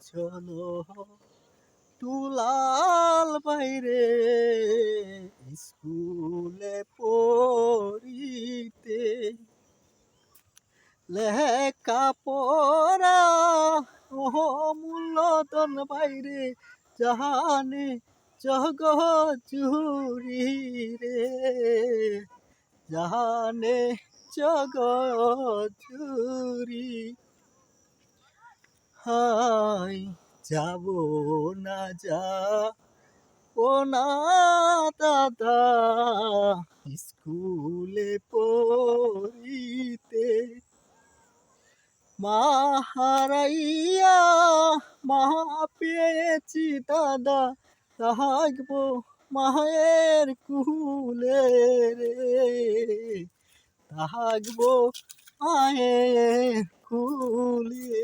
চলো দুলাল বাইরে স্কুলে পড়িতে, লেখা পড়া মূল্যধন বাইরে জাহানে জগৎ জুড়ি রে, জাহানে জগৎ জুড়ি। হাই যাব না ও না দাদা স্কুলে পড়িতে, মা হারাইয়া মা পেয়েছি দাদা, থাকবো মায়ের কুলে রে, থাকবো মায়ের কুলে।